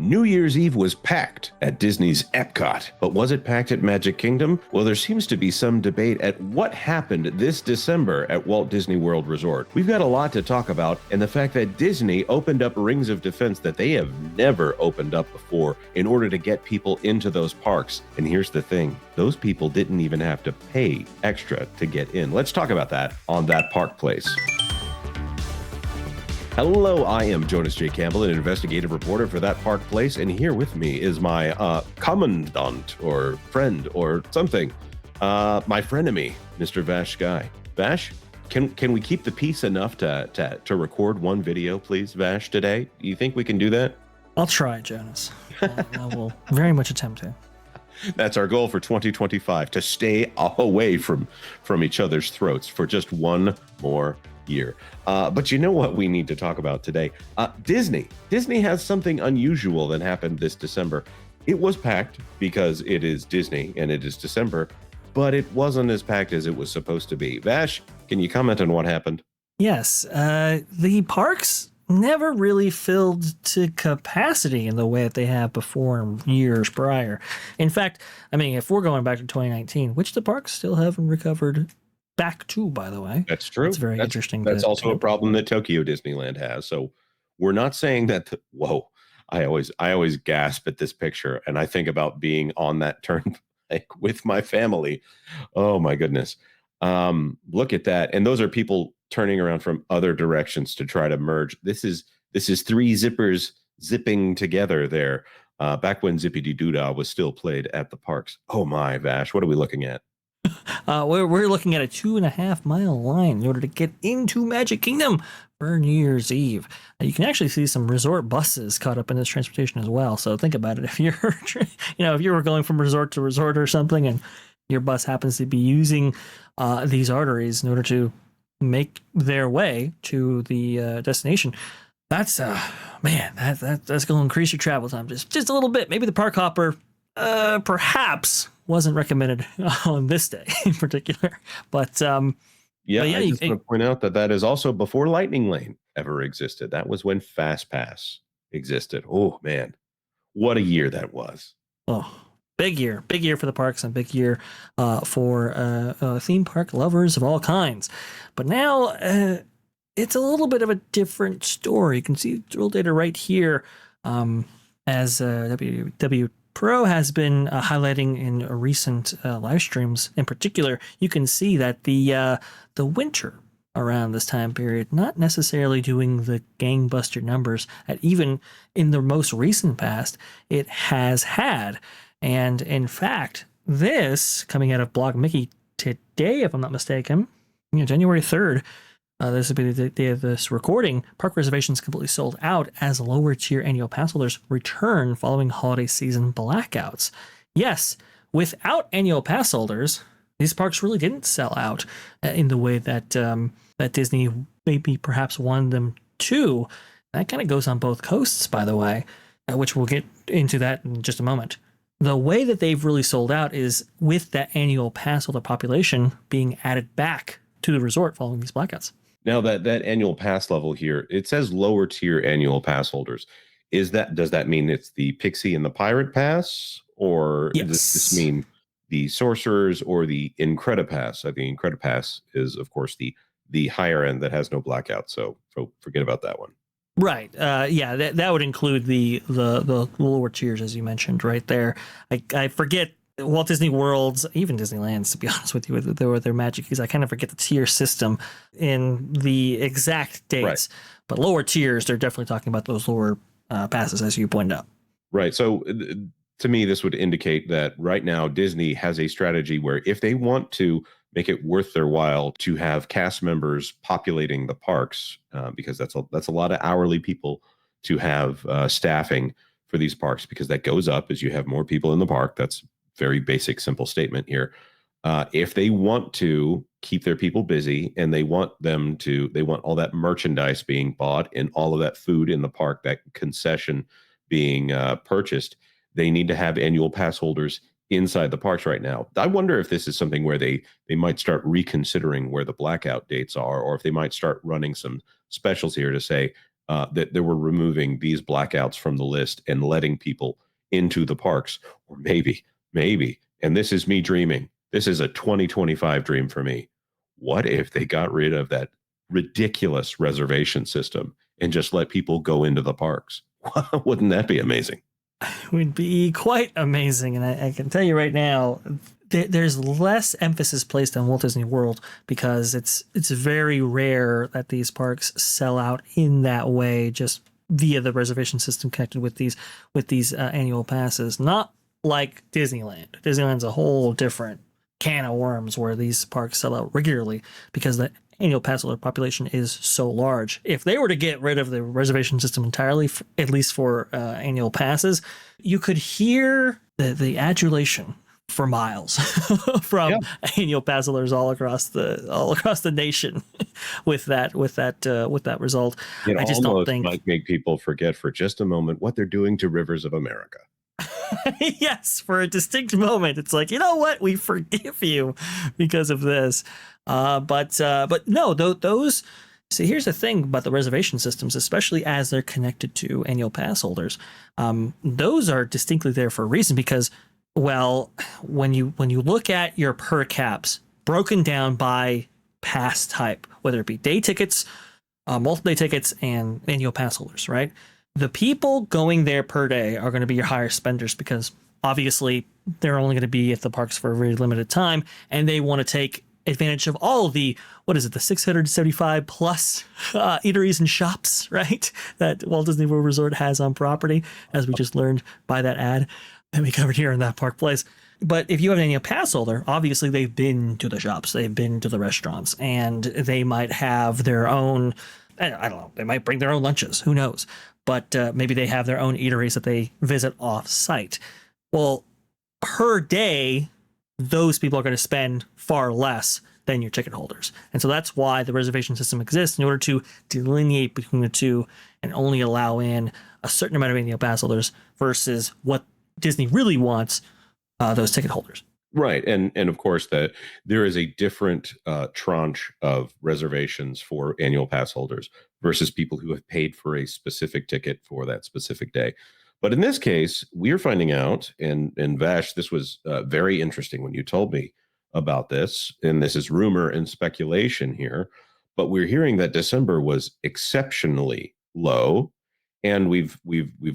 New Year's Eve was packed at Disney's Epcot, but was it packed at Magic Kingdom? Well, there seems to be some debate at what happened this December at Walt Disney World Resort. We've got a lot to talk about, and the fact that Disney opened up rings of defense that they have never opened up before in order to get people into those parks. And here's the thing, those people didn't even have to pay extra to get in. Let's talk about that on That Park Place. Hello, I am Jonas J. Campbell, an investigative reporter for That Park Place, and here with me is my commandant or friend or something, my frenemy, Mr. VashSky. Vash, can we keep the peace enough to record one video, please, Vash, today? You think we can do that? I'll try, Jonas. I will very much attempt to. That's our goal for 2025, to stay away from each other's throats for just one more year. But you know what we need to talk about today? Disney has something unusual that happened this December. It was packed because it is Disney and it is December, but it wasn't as packed as it was supposed to be. Vash, can you comment on what happened? Yes, the parks never really filled to capacity in the way that they have before in years prior. In fact, I mean, if we're going back to 2019, which the parks still haven't recovered back to, by the way. That's true. It's very interesting. That's also a problem that Tokyo Disneyland has. So we're not saying that. Whoa! I always gasp at this picture, and I think about being on that turnpike with my family. Oh my goodness! Look at that, and those are people turning around from other directions to try to merge. This is three zippers zipping together there. Back when Zippity Doodah was still played at the parks. Oh my, Vash, what are we looking at? We're looking at a 2.5 mile line in order to get into Magic Kingdom for New Year's Eve. You can actually see some resort buses caught up in this transportation as well. So think about it. If you're, if you were going from resort to resort or something, and your bus happens to be using these arteries in order to make their way to the destination, that's that's going to increase your travel time just a little bit. Maybe the park hopper perhaps wasn't recommended on this day in particular, but I just want to point out that is also before Lightning Lane ever existed. That was when Fast Pass existed. Oh man, what a year that was! Oh, big year for the parks and big year for theme park lovers of all kinds. But now it's a little bit of a different story. You can see the real data right here, as WW Pro has been highlighting in recent live streams. In particular, you can see that the winter around this time period not necessarily doing the gangbuster numbers that even in the most recent past it has had. And in fact, this coming out of Blog Mickey today, if I'm not mistaken, January 3rd. This would be the day of this recording. Park reservations completely sold out as lower tier annual pass holders return following holiday season blackouts. Yes, without annual pass holders, these parks really didn't sell out in the way that that Disney maybe perhaps wanted them to. That kind of goes on both coasts, by the way, which we'll get into that in just a moment. The way that they've really sold out is with that annual pass holder population being added back to the resort following these blackouts. Now that annual pass level here, it says lower tier annual pass holders. Does that mean it's the Pixie and the Pirate Pass, or yes, does this mean the Sorcerers or the Incredipass? I think Incredipass is, of course, the higher end that has no blackout. So forget about that one. Right. That would include the lower tiers, as you mentioned, right there. I forget Walt Disney World's, even Disneyland's, to be honest with you, with their Magic Keys. I kind of forget the tier system in the exact dates. Right. But lower tiers, they're definitely talking about those lower passes, as you pointed out. Right. So to me, this would indicate that right now Disney has a strategy where if they want to make it worth their while to have cast members populating the parks, because that's a lot of hourly people to have staffing for these parks, because that goes up as you have more people in the park. That's very basic, simple statement here. If they want to keep their people busy and they want all that merchandise being bought and all of that food in the park, that concession being purchased, they need to have annual pass holders inside the parks right now. I wonder if this is something where they might start reconsidering where the blackout dates are, or if they might start running some specials here to say, that they were removing these blackouts from the list and letting people into the parks. Or maybe, and this is me dreaming. This is a 2025 dream for me. What if they got rid of that ridiculous reservation system and just let people go into the parks? Wouldn't that be amazing? Would be quite amazing. And I can tell you right now, there's less emphasis placed on Walt Disney World because it's very rare that these parks sell out in that way, just via the reservation system connected with these annual passes. Not like Disneyland. Disneyland's a whole different can of worms where these parks sell out regularly because the annual pass holder population is so large. If they were to get rid of the reservation system entirely, at least for annual passes, you could hear the adulation for miles from annual pass holders all across the nation with that result. It I just don't think might make people forget for just a moment what they're doing to rivers of America. yes, for a distinct moment, it's like, you know what, we forgive you because of this. But no, those. See, here's the thing about the reservation systems, especially as they're connected to annual pass holders. Those are distinctly there for a reason because, well, when you look at your per caps broken down by pass type, whether it be day tickets, multiple day tickets, and annual pass holders, right? The people going there per day are going to be your higher spenders because obviously they're only going to be at the parks for a very limited time, and they want to take advantage of all the 675 plus eateries and shops, right, that Walt Disney World Resort has on property, as we just learned by that ad that we covered here in that park place. But if you have an annual pass holder, obviously they've been to the shops, they've been to the restaurants, and they might have their own, I don't know, they might bring their own lunches, who knows, but maybe they have their own eateries that they visit off site. Well, per day, those people are going to spend far less than your ticket holders. And so that's why the reservation system exists, in order to delineate between the two and only allow in a certain amount of annual pass holders versus what Disney really wants, those ticket holders. Right. And of course, that there is a different tranche of reservations for annual pass holders versus people who have paid for a specific ticket for that specific day. But in this case, we're finding out, and Vash, this was very interesting when you told me about this, and this is rumor and speculation here, but we're hearing that December was exceptionally low, and we've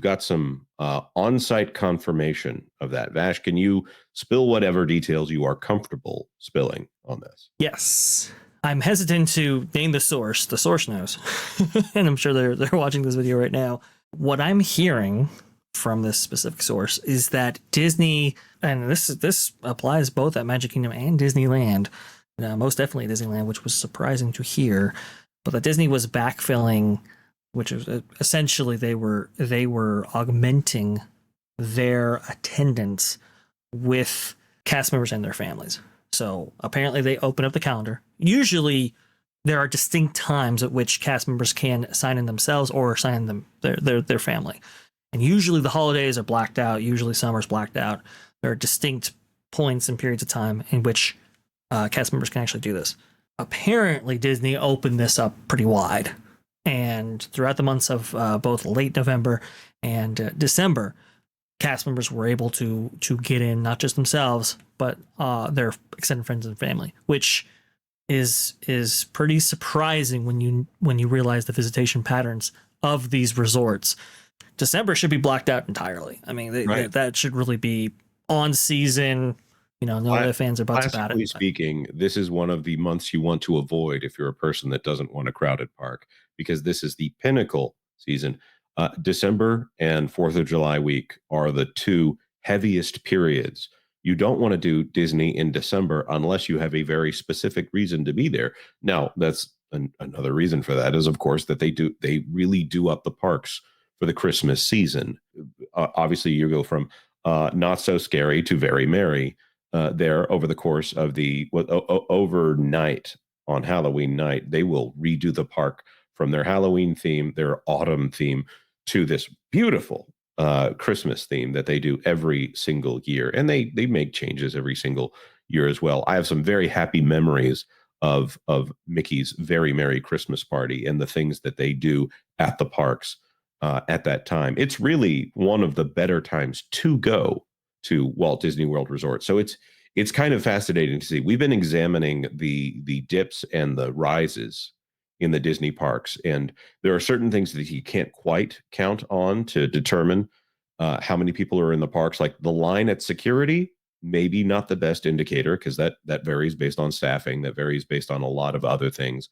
got some on-site confirmation of that. Vash, can you spill whatever details you are comfortable spilling on this? Yes. I'm hesitant to name the source. The source knows, and I'm sure they're watching this video right now. What I'm hearing from this specific source is that Disney, and this applies both at Magic Kingdom and Disneyland, most definitely Disneyland, which was surprising to hear, but that Disney was backfilling, which is essentially they were augmenting their attendance with cast members and their families. So apparently they open up the calendar. Usually there are distinct times at which cast members can sign in themselves or sign in them their family. And usually the holidays are blacked out. Usually summer's blacked out. There are distinct points and periods of time in which cast members can actually do this. Apparently, Disney opened this up pretty wide. And throughout the months of both late November and December, cast members were able to get in, not just themselves, but their extended friends and family, which is pretty surprising when you realize the visitation patterns of these resorts. December should be blocked out entirely. I mean, that should really be on season. No ifs, ands, or buts about it. Classically speaking, this is one of the months you want to avoid if you're a person that doesn't want a crowded park, because this is the pinnacle season. December and 4th of July week are the two heaviest periods. You don't want to do Disney in December unless you have a very specific reason to be there. Now, that's another reason for that is, of course, that they really do up the parks for the Christmas season. Obviously, you go from not so scary to very merry there over the course of the overnight on Halloween night. They will redo the park from their Halloween theme, their autumn theme, to this beautiful Christmas theme that they do every single year. And they make changes every single year as well. I have some very happy memories of Mickey's Very Merry Christmas Party and the things that they do at the parks at that time. It's really one of the better times to go to Walt Disney World Resort. So it's kind of fascinating to see. We've been examining the dips and the rises in the Disney parks, and there are certain things that you can't quite count on to determine how many people are in the parks. Like the line at security, maybe not the best indicator because that varies based on staffing, that varies based on a lot of other things.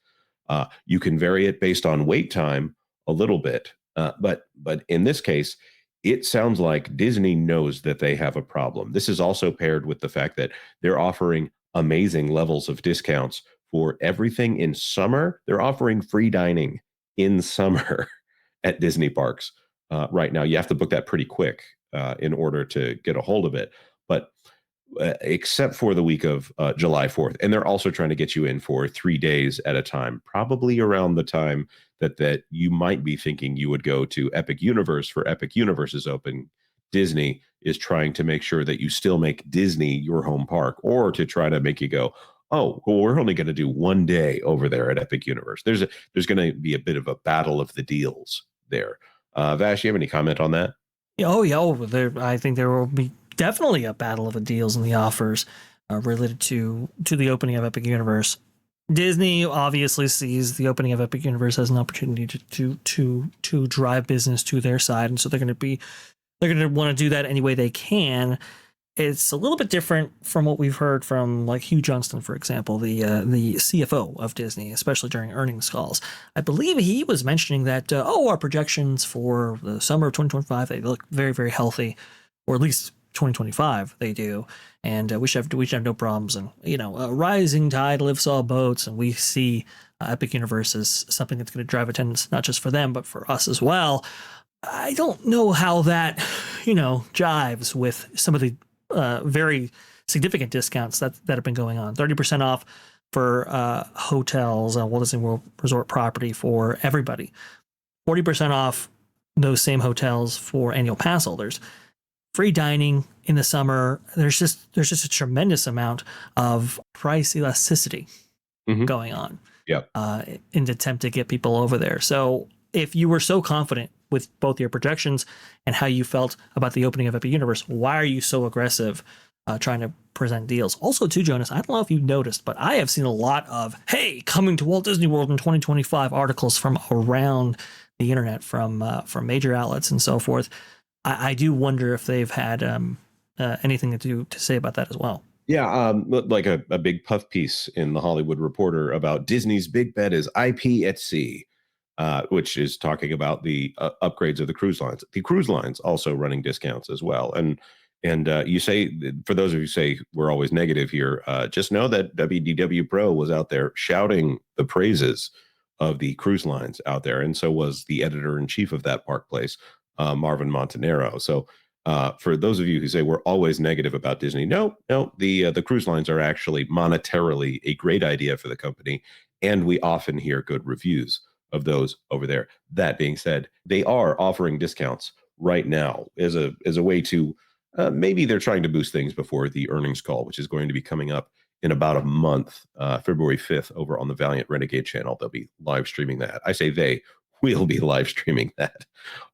You can vary it based on wait time a little bit, but in this case, it sounds like Disney knows that they have a problem. This is also paired with the fact that they're offering amazing levels of discounts for everything in summer. They're offering free dining in summer at Disney parks right now. You have to book that pretty quick in order to get a hold of it. But except for the week of July 4th. And they're also trying to get you in for 3 days at a time, probably around the time that you might be thinking you would go to Epic Universe for Epic Universe's open. Disney is trying to make sure that you still make Disney your home park, or to try to make you go, oh, well, we're only going to do 1 day over there at Epic Universe. There's going to be a bit of a battle of the deals there. Vash, you have any comment on that? Oh, yeah. I think there will be definitely a battle of the deals and the offers related to the opening of Epic Universe. Disney obviously sees the opening of Epic Universe as an opportunity to drive business to their side, and so they're going to want to do that any way they can. It's a little bit different from what we've heard from like Hugh Johnston, for example, the CFO of Disney, especially during earnings calls. I believe he was mentioning that our projections for the summer of 2025, they look very, very healthy, or at least 2025 they do, and we should have no problems. And a rising tide lifts all boats, and we see Epic Universe as something that's going to drive attendance not just for them but for us as well. I don't know how that jives with some of the very significant discounts that have been going on. 30% off for hotels on Walt Disney World Resort property for everybody. 40% off those same hotels for annual pass holders. Free dining in the summer. There's just a tremendous amount of price elasticity going on. Yeah. In the attempt to get people over there. So if you were so confident with both your projections and how you felt about the opening of Epic Universe, why are you so aggressive trying to present deals? Also, too, Jonas, I don't know if you've noticed, but I have seen a lot of, hey, coming to Walt Disney World in 2025 articles from around the internet, from major outlets and so forth. I do wonder if they've had anything to say about that as well. Yeah, like a big puff piece in the Hollywood Reporter about Disney's big bet is IP at sea. Which is talking about the upgrades of the cruise lines. The cruise lines also running discounts as well. And you say, for those of you who say we're always negative here, just know that WDW Pro was out there shouting the praises of the cruise lines out there, and so was the editor-in-chief of that park place, Marvin Montanaro. So for those of you who say we're always negative about Disney, no, the cruise lines are actually monetarily a great idea for the company, and we often hear good reviews of those over there. That being said, they are offering discounts right now as a way to maybe they're trying to boost things before the earnings call, which is going to be coming up in about a month, February 5th, over on the Valiant Renegade channel. They'll be live streaming that. I say they will be live streaming that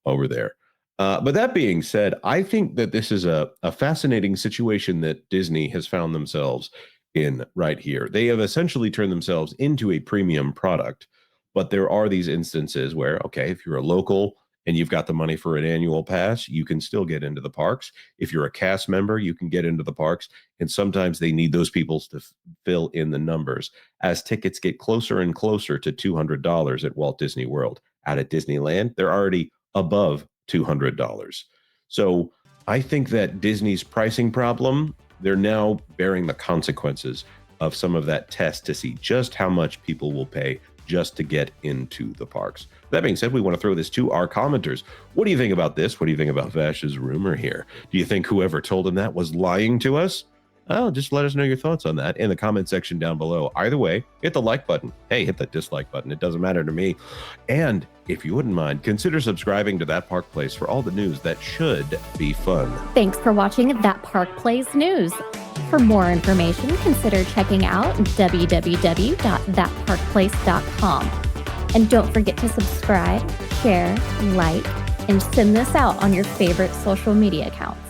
over there. But that being said, I think that this is a fascinating situation that Disney has found themselves in right here. They have essentially turned themselves into a premium product. But there are these instances where, okay, if you're a local and you've got the money for an annual pass, you can still get into the parks. If you're a cast member, you can get into the parks. And sometimes they need those people to fill in the numbers. As tickets get closer and closer to $200 at Walt Disney World, out at Disneyland, they're already above $200. So I think that Disney's pricing problem, they're now bearing the consequences of some of that test to see just how much people will pay just to get into the parks. That being said, we want to throw this to our commenters. What do you think about this? What do you think about Vash's rumor here? Do you think whoever told him that was lying to us? Oh, just let us know your thoughts on that in the comment section down below. Either way, hit the like button. Hey, hit the dislike button. It doesn't matter to me. And if you wouldn't mind, consider subscribing to That Park Place for all the news that should be fun. Thanks for watching That Park Place News. For more information, consider checking out www.thatparkplace.com. And don't forget to subscribe, share, like, and send this out on your favorite social media accounts.